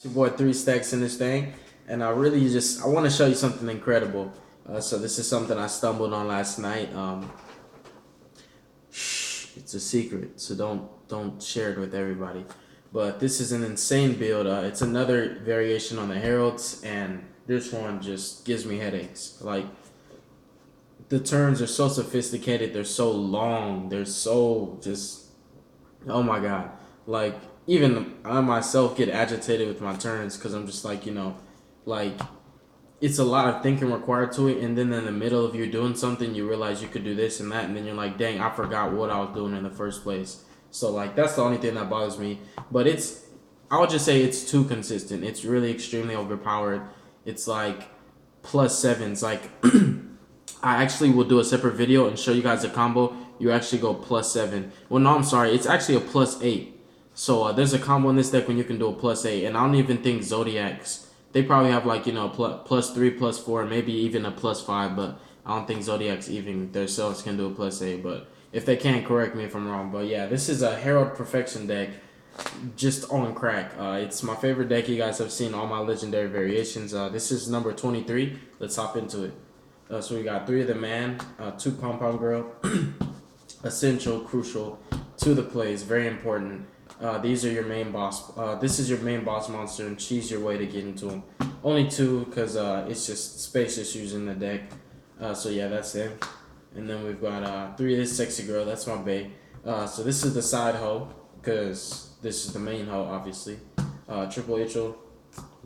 Your boy 3 stacks in this thing, and I want to show you something incredible. So this is something I stumbled on last night. It's a secret, so don't share it with everybody. But this is an insane build. It's another variation on the Heralds, and this one just gives me headaches. Like, the turns are so sophisticated, they're so long, they're so just, oh my god. Like, even I myself get agitated with my turns because I'm just like, like, it's a lot of thinking required to it, and then in the middle of you doing something, you realize you could do this and that, and then you're like, dang, I forgot what I was doing in the first place. So like, that's the only thing that bothers me. But I would just say it's too consistent. It's really extremely overpowered. It's like plus 7s. Like, I actually will do a separate video and show you guys a combo. You actually go plus 7. Well, no, I'm sorry. It's actually a plus 8. So there's a combo in this deck when you can do a plus 8. And I don't even think Zodiacs, they probably have like, plus 3, plus 4, maybe even a plus 5. But I don't think Zodiacs even themselves can do a plus 8. But if they can, correct me if I'm wrong. But yeah, this is a Herald Perfection deck. Just on crack. It's my favorite deck. You guys have seen all my legendary variations. This is number 23. Let's hop into it. So we got 3 of the man, 2 Compound Girl, essential, crucial, to the plays, very important. These are your main boss. This is your main boss monster, and cheese your way to get into them. Only 2 because it's just space issues in the deck. So yeah, that's it. And then we've got 3 of this sexy girl. That's my bae. So this is the side hoe because this is the main hoe, obviously. Triple HERALD,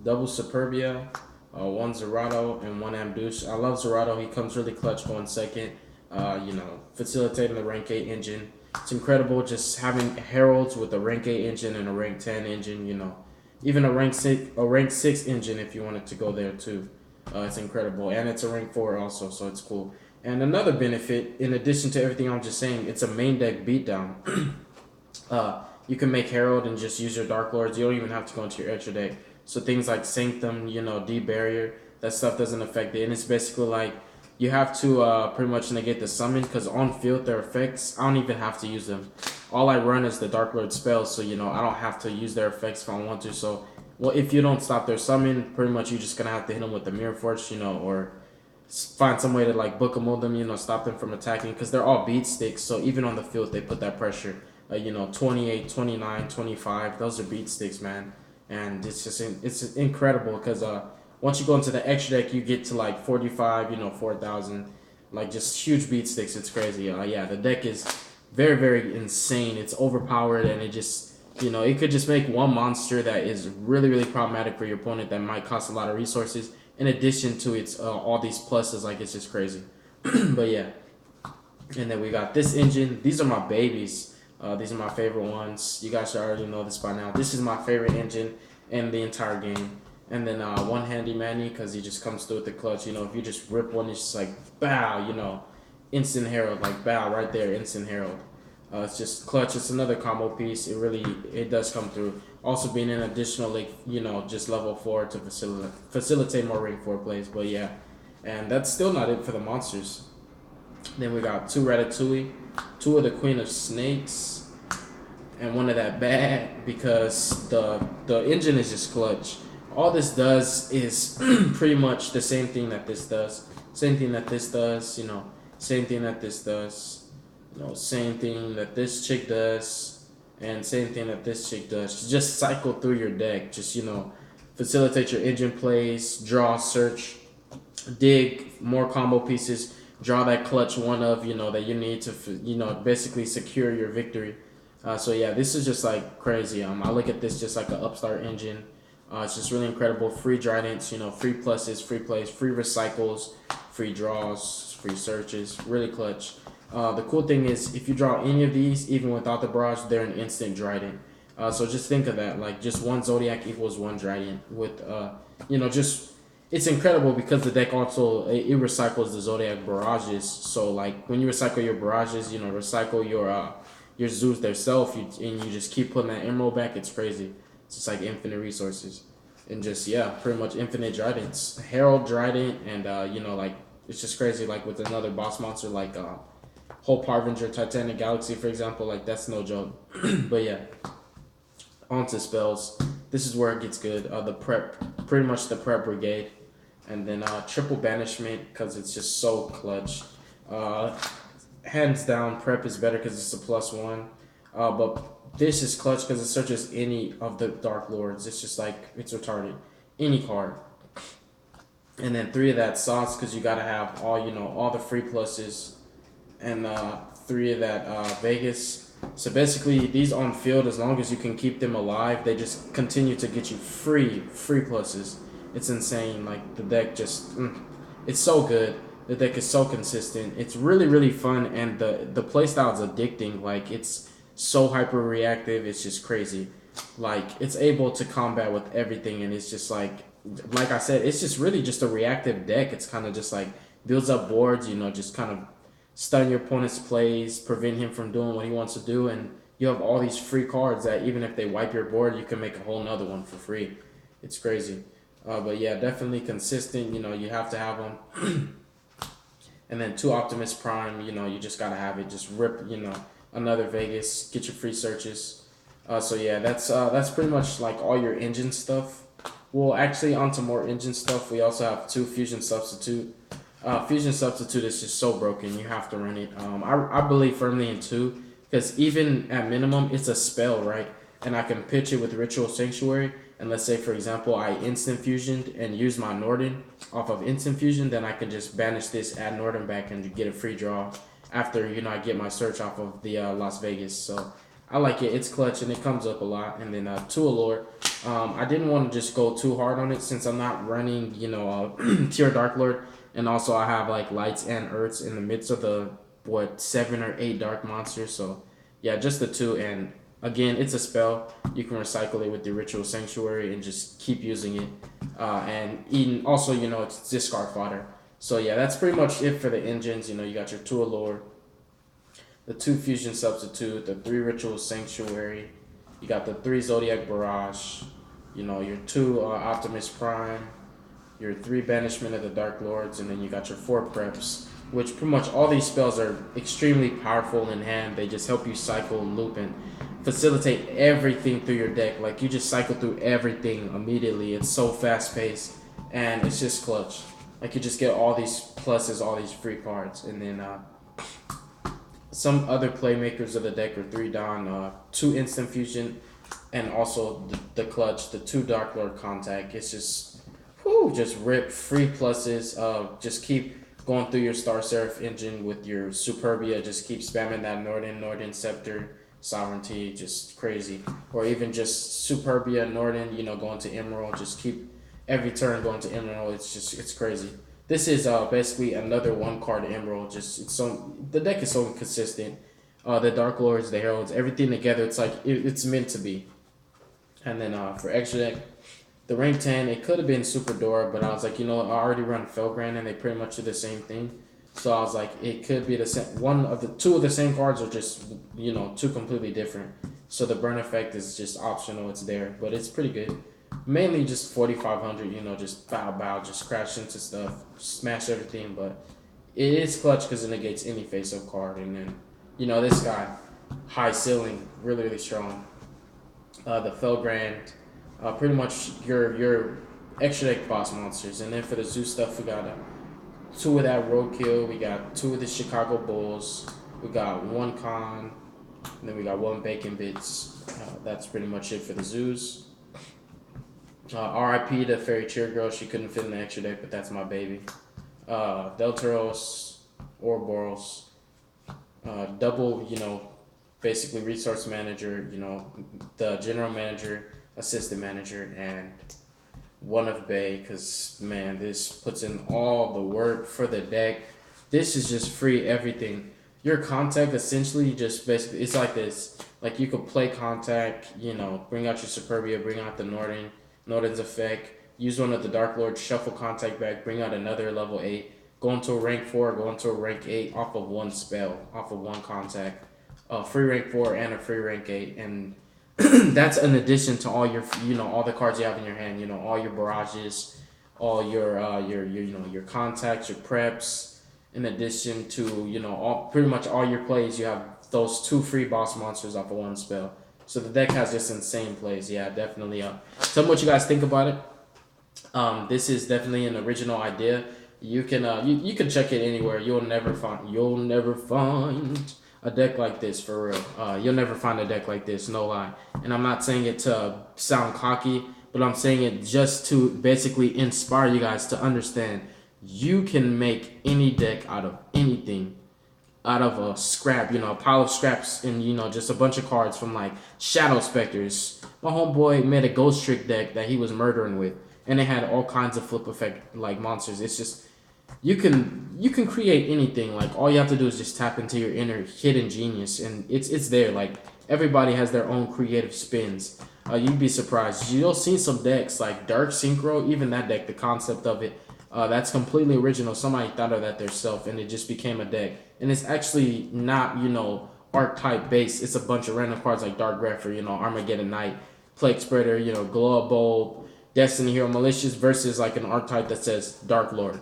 double Superbia. 1 Zerato and 1 Amdush. I love Zerato. He comes really clutch going second. Facilitating the rank 8 engine. It's incredible just having Heralds with a rank 8 engine and a rank 10 engine. Even a rank 6 engine if you wanted to go there too. It's incredible, and it's a rank 4 also, so it's cool. And another benefit, in addition to everything I'm just saying, it's a main deck beatdown. You can make Herald and just use your Darklords. You don't even have to go into your extra deck. So things like Sanctum, D-Barrier, that stuff doesn't affect it. And it's basically like you have to pretty much negate the summon because on field, their effects, I don't even have to use them. All I run is the Darklord spells, so, I don't have to use their effects if I want to. So, well, if you don't stop their summon, pretty much you're just going to have to hit them with the Mirror Force, or find some way to, like, book them, stop them from attacking because they're all beat sticks. So even on the field, they put that pressure. 28, 29, 25, those are beat sticks, man. And it's incredible because once you go into the extra deck, you get to like 45, 4,000, like just huge beat sticks. It's crazy. Yeah, the deck is very, very insane. It's overpowered, and it just, it could just make one monster that is really, really problematic for your opponent that might cost a lot of resources. In addition to its all these pluses, like it's just crazy. But yeah, and then we got this engine. These are my babies. These are my favorite ones. You guys should already know this by now. This is my favorite engine in the entire game. And then 1 Handy Manny because he just comes through with the clutch. If you just rip one, it's just like, bow, instant Herald. Like, bow, right there, instant Herald. It's just clutch. It's another combo piece. It does come through. Also being an additional, like, just level 4 to facilitate more rank 4 plays. But yeah, and that's still not it for the monsters. Then we got 2 Ratatouille, 2 of the Queen of Snakes, and 1 of that bad because the engine is just clutch. All this does is pretty much the same thing that this does. Same thing that this does, same thing that this does, same thing that this chick does, and same thing that this chick does. Just cycle through your deck. Just, facilitate your engine plays, draw, search, dig, more combo pieces. Draw that clutch one of, that you need to, basically secure your victory. So yeah, this is just like crazy. I look at this just like an upstart engine. It's just really incredible. Free Tridents, free pluses, free plays, free recycles, free draws, free searches. Really clutch. The cool thing is if you draw any of these, even without the barrage, they're an instant Trident. So just think of that. Like just 1 Zodiac equals 1 Trident with, just... It's incredible because the deck also, it recycles the Zodiac barrages. So like when you recycle your barrages, recycle your Zeus themselves, and you just keep putting that emerald back. It's crazy. It's just like infinite resources, and just, yeah, pretty much infinite Tridents. Herald Trident, and like it's just crazy. Like with another boss monster like Hope Harbinger, Titanic Galaxy, for example, like that's no joke. But yeah, on to spells. this is where it gets good. The prep, pretty much the prep brigade, and then triple banishment because it's just so clutch. Hands down, prep is better because it's a +1. But this is clutch because it searches any of the Dark Lords. It's just like it's retarded, any card. And then 3 of that sauce because you gotta have all the free pluses, and 3 of that Vegas. So basically, these on field, as long as you can keep them alive, they just continue to get you free pluses. It's insane. Like the deck just, it's so good. The deck is so consistent. It's really fun, and the playstyle is addicting. Like it's so hyper reactive. It's just crazy. Like it's able to combat with everything, and it's just like I said, it's just really just a reactive deck. It's kind of just like builds up boards. Just kind of stun your opponent's plays, prevent him from doing what he wants to do, and you have all these free cards that even if they wipe your board, you can make a whole nother one for free. It's crazy. But yeah, definitely consistent. You have to have them. And then 2 Optimus Prime, you just gotta have it. Just rip, another Vegas, get your free searches. So yeah, that's pretty much like all your engine stuff. Well, actually, onto more engine stuff. We also have 2 Fusion Substitute. Fusion Substitute is just so broken. You have to run it. I believe firmly in 2 because even at minimum, it's a spell, right? And I can pitch it with Ritual Sanctuary. And let's say, for example, I instant fusioned and use my Norden off of instant fusion, then I can just banish this, add Norden back, and get a free draw after, I get my search off of the Las Vegas. So I like it. It's clutch, and it comes up a lot. And then 2 Allure. I didn't want to just go too hard on it since I'm not running, tier Darklord. And also I have like lights and earths in the midst of the, 7 or 8 dark monsters. So yeah, just the 2. And again, it's a spell. You can recycle it with the Ritual Sanctuary and just keep using it. And also, it's discard fodder. So yeah, that's pretty much it for the engines. You got your 2 Allure, the 2 Fusion Substitute, the 3 Ritual Sanctuary. You got the 3 Zodiac Barrage. Your 2 Optimus Prime, your 3 Banishment of the Dark Lords, and then you got your 4 Preps, which pretty much all these spells are extremely powerful in hand. They just help you cycle and loop and facilitate everything through your deck. Like you just cycle through everything immediately. It's so fast paced and it's just clutch. Like you just get all these pluses, all these free cards. And then some other playmakers of the deck are 3 Dawn, 2 Instant Fusion, and also the clutch, the 2 Dark Lord Contact. It's just, just rip free pluses. Just keep going through your Star Seraph engine with your Superbia. Just keep spamming that Norden Scepter, Sovereignty, just crazy. Or even just Superbia, Norden, going to Emerald. Just keep every turn going to Emerald. It's crazy. This is basically another 1 card Emerald. The deck is so consistent. The Dark Lords, the Heralds, everything together. It's like it's meant to be. And then for extra deck, the rank 10, it could have been Super Dora, but I was like, I already run Felgrand and they pretty much do the same thing. So I was like, it could be the same. 2 of the same cards are just 2 completely different. So the burn effect is just optional. It's there, but it's pretty good. Mainly just 4,500. Just bow, just crash into stuff, smash everything. But it is clutch because it negates any face-up card. And then this guy, high ceiling, really strong. The Felgrand, pretty much your extra deck boss monsters. And then for the zoo stuff, we got 2 of that Roadkill, we got 2 of the Chicago Bulls, we got 1 Con, and then we got 1 Bacon Bits. That's pretty much it for the zoos. RIP to Fairy Cheer Girl, she couldn't fit in the extra deck, but that's my baby. Deltaros, Ouroboros, double, basically resource manager, the general manager, assistant manager, and 1 of Bay, because man, this puts in all the work for the deck. This is just free everything. Your contact essentially just basically, it's like this. Like you could play contact, bring out your Superbia, bring out the Norden's effect, use 1 of the Dark Lords, shuffle contact back, bring out another level 8, go into a rank 4, go into a rank 8 off of 1 spell, off of 1 contact. Free rank 4 and a free rank 8, and that's in addition to all your, all the cards you have in your hand, all your barrages, all your contacts, your preps, in addition to, pretty much all your plays, you have those 2 free boss monsters off of 1 spell. So the deck has just insane plays. Yeah, definitely. Tell me what you guys think about it. This is definitely an original idea. You can you can check it anywhere. You'll never find a deck like this, for real. You'll never find a deck like this, no lie. And I'm not saying it to sound cocky, but I'm saying it just to basically inspire you guys to understand you can make any deck out of anything, out of a scrap, a pile of scraps, and just a bunch of cards from like Shadow Specters. My homeboy made a Ghost Trick deck that he was murdering with, and it had all kinds of flip effect like monsters. It's just you can create anything. Like all you have to do is just tap into your inner hidden genius, and it's there. Like everybody has their own creative spins. You'd be surprised. You'll see some decks like Dark Synchro, even that deck, the concept of it, that's completely original. Somebody thought of that themselves, and it just became a deck. And it's actually not, archetype based. It's a bunch of random cards like Dark Grepher, Armageddon Knight, Plague Spreader, Glow Bowl, Destiny Hero, Malicious, versus like an archetype that says DARKLORD.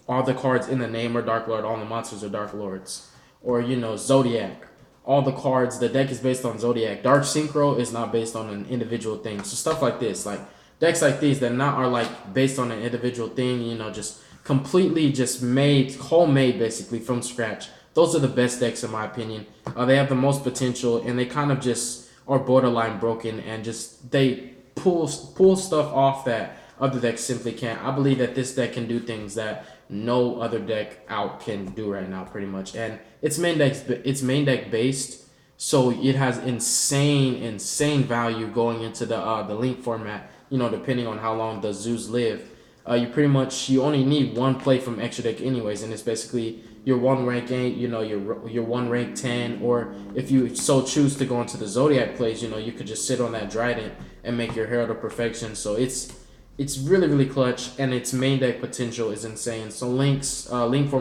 All the cards in the name are DARKLORD. All the monsters are Dark Lords. Or, ZOODIAC. All the cards, the deck is based on ZOODIAC. Dark Synchro is not based on an individual thing. So stuff like this, like decks like these that not are like based on an individual thing, just completely just made, homemade basically from scratch. Those are the best decks in my opinion. They have the most potential, and they kind of just are borderline broken, and just they pull stuff off that other decks simply can't. I believe that this deck can do things that no other deck out can do right now, pretty much. And it's main deck based, so it has insane value going into the link format. Depending on how long the zoos live, you only need one play from extra deck anyways, and it's basically your 1 rank 8, your 1 rank 10, or if you so choose to go into the Zodiac plays, you could just sit on that Trident and make your Herald of Perfection. So it's really clutch, and its main deck potential is insane. So link for